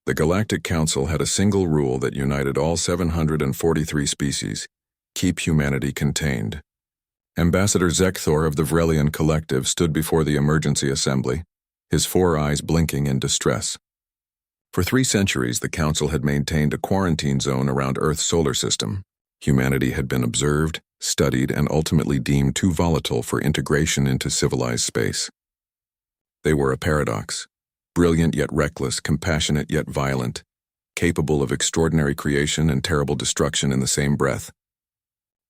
The Galactic Council had a single rule that united all 743 species: keep humanity contained. Ambassador Zekthor of the Vrelian Collective stood before the emergency assembly, his 4 eyes blinking in distress. For 3 centuries, the Council had maintained a quarantine zone around Earth's solar system. Humanity had been observed, studied, and ultimately deemed too volatile for integration into civilized space. They were a paradox: brilliant yet reckless, compassionate yet violent, capable of extraordinary creation and terrible destruction in the same breath.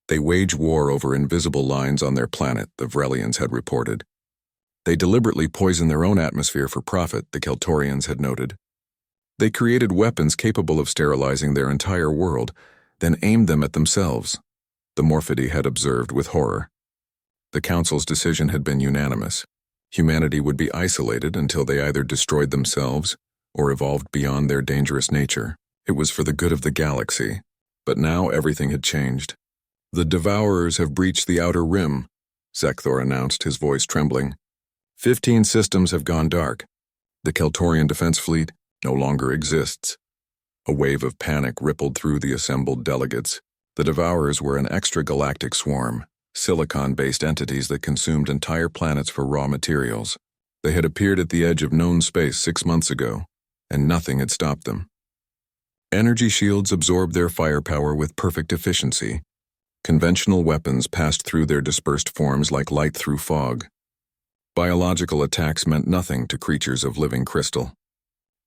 They wage war over invisible lines on their planet, the Vrelians had reported. They deliberately poison their own atmosphere for profit, the Keltorians had noted. They created weapons capable of sterilizing their entire world, then aimed them at themselves, the Morphidae had observed with horror. The Council's decision had been unanimous. Humanity would be isolated until they either destroyed themselves or evolved beyond their dangerous nature. It was for the good of the galaxy. But now everything had changed. "The Devourers have breached the Outer Rim," Zekthor announced, his voice trembling. 15 systems have gone dark. The Keltorian defense fleet no longer exists. A wave of panic rippled through the assembled delegates. The Devourers were an extragalactic swarm, silicon-based entities that consumed entire planets for raw materials. They had appeared at the edge of known space 6 months ago, and nothing had stopped them. Energy shields absorbed their firepower with perfect efficiency. Conventional weapons passed through their dispersed forms like light through fog. Biological attacks meant nothing to creatures of living crystal.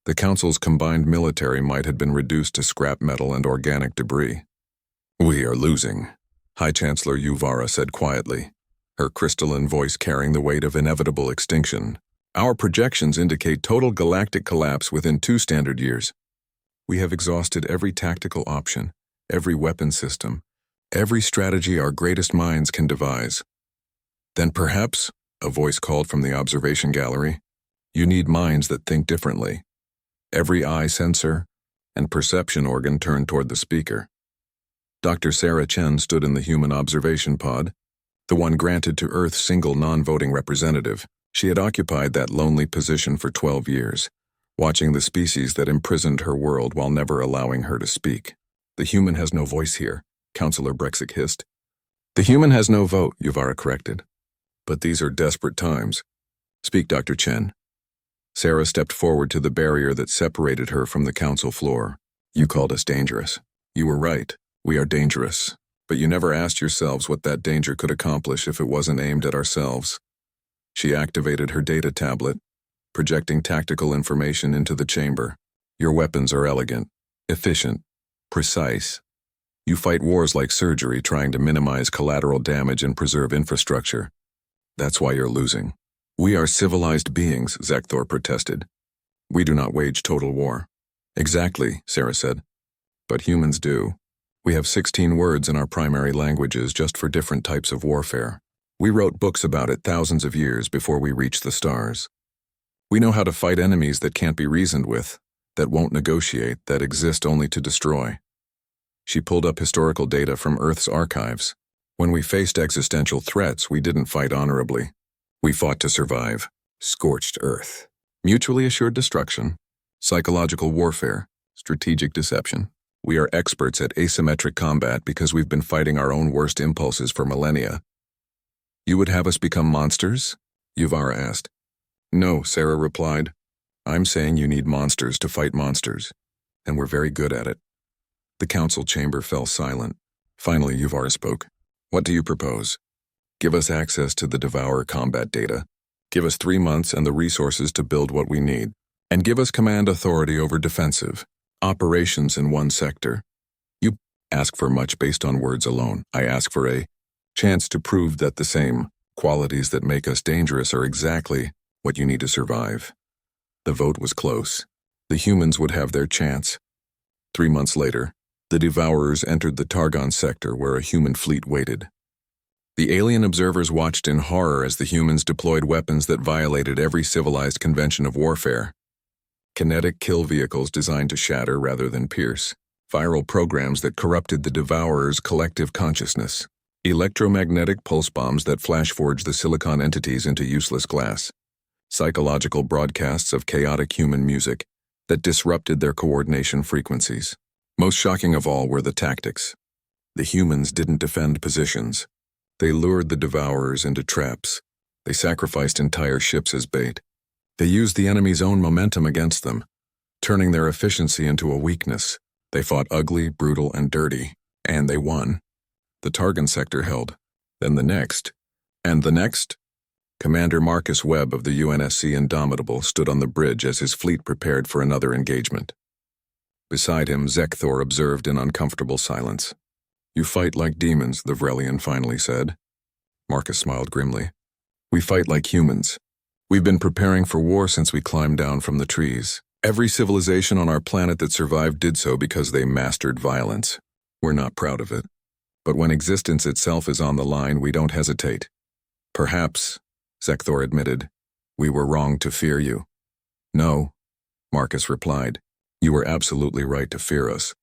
The Council's combined military might had been reduced to scrap metal and organic debris. "We are losing," High Chancellor Yuvara said quietly, her crystalline voice carrying the weight of inevitable extinction. "Our projections indicate total galactic collapse within 2 standard years. We have exhausted every tactical option, every weapon system, every strategy our greatest minds can devise." "Then perhaps," a voice called from the observation gallery, "you need minds that think differently." Every eye sensor and perception organ turned toward the speaker. Dr. Sarah Chen stood in the human observation pod, the one granted to Earth's single non-voting representative. She had occupied that lonely position for 12 years, watching the species that imprisoned her world while never allowing her to speak. "The human has no voice here," Councillor Brexic hissed. "The human has no vote," Yuvara corrected. "But these are desperate times. Speak, Dr. Chen." Sarah stepped forward to the barrier that separated her from the council floor. "You called us dangerous. You were right. We are dangerous. But you never asked yourselves what that danger could accomplish if it wasn't aimed at ourselves." She activated her data tablet, projecting tactical information into the chamber. "Your weapons are elegant, efficient, precise. You fight wars like surgery, trying to minimize collateral damage and preserve infrastructure. That's why you're losing." "We are civilized beings," Zekthor protested. "We do not wage total war." "Exactly," Sarah said. "But humans do. We have 16 words in our primary languages just for different types of warfare. We wrote books about it thousands of years before we reached the stars. We know how to fight enemies that can't be reasoned with, that won't negotiate, that exist only to destroy." She pulled up historical data from Earth's archives. "When we faced existential threats, we didn't fight honorably. We fought to survive. Scorched earth. Mutually assured destruction. Psychological warfare. Strategic deception. We are experts at asymmetric combat because we've been fighting our own worst impulses for millennia." "You would have us become monsters?" Yuvara asked. "No," Sarah replied. "I'm saying you need monsters to fight monsters, and we're very good at it." The council chamber fell silent. Finally, Yuvara spoke. "What do you propose?" "Give us access to the Devourer combat data. Give us 3 months and the resources to build what we need. And give us command authority over defensive operations in one sector." "You ask for much based on words alone. I ask for a chance to prove that the same qualities that make us dangerous are exactly what you need to survive." The vote was close. The humans would have their chance. 3 months later, the Devourers entered the Targon sector where a human fleet waited. The alien observers watched in horror as the humans deployed weapons that violated every civilized convention of warfare. Kinetic kill vehicles designed to shatter rather than pierce. Viral programs that corrupted the Devourers' collective consciousness. Electromagnetic pulse bombs that flash-forged the silicon entities into useless glass. Psychological broadcasts of chaotic human music, that disrupted their coordination frequencies. Most shocking of all were the tactics. The humans didn't defend positions. They lured the devourers into traps. They sacrificed entire ships as bait. They used the enemy's own momentum against them, turning their efficiency into a weakness. They fought ugly, brutal, and dirty, and they won. The Targon sector held. Then the next. And the next? Commander Marcus Webb of the UNSC Indomitable stood on the bridge as his fleet prepared for another engagement. Beside him, Zekthor observed in uncomfortable silence. "You fight like demons," the Vrelian finally said. Marcus smiled grimly. "We fight like humans. We've been preparing for war since we climbed down from the trees. Every civilization on our planet that survived did so because they mastered violence. We're not proud of it. But when existence itself is on the line, we don't hesitate. Perhaps," Zekthor admitted, "we were wrong to fear you." "No," Marcus replied. "You were absolutely right to fear us.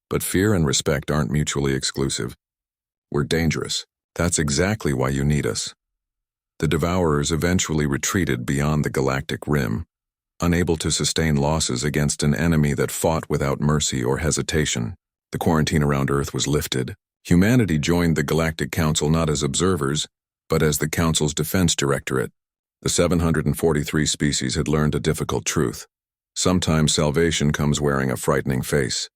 But fear and respect aren't mutually exclusive. We're dangerous. That's exactly why you need us." The Devourers eventually retreated beyond the galactic rim, unable to sustain losses against an enemy that fought without mercy or hesitation. The quarantine around Earth was lifted. Humanity joined the Galactic Council not as observers, but as the Council's Defense Directorate. The 743 species had learned a difficult truth. Sometimes salvation comes wearing a frightening face.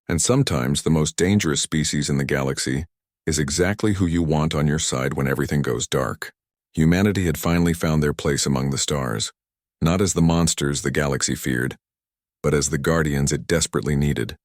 And sometimes the most dangerous species in the galaxy is exactly who you want on your side when everything goes dark. Humanity had finally found their place among the stars, not as the monsters the galaxy feared, but as the guardians it desperately needed.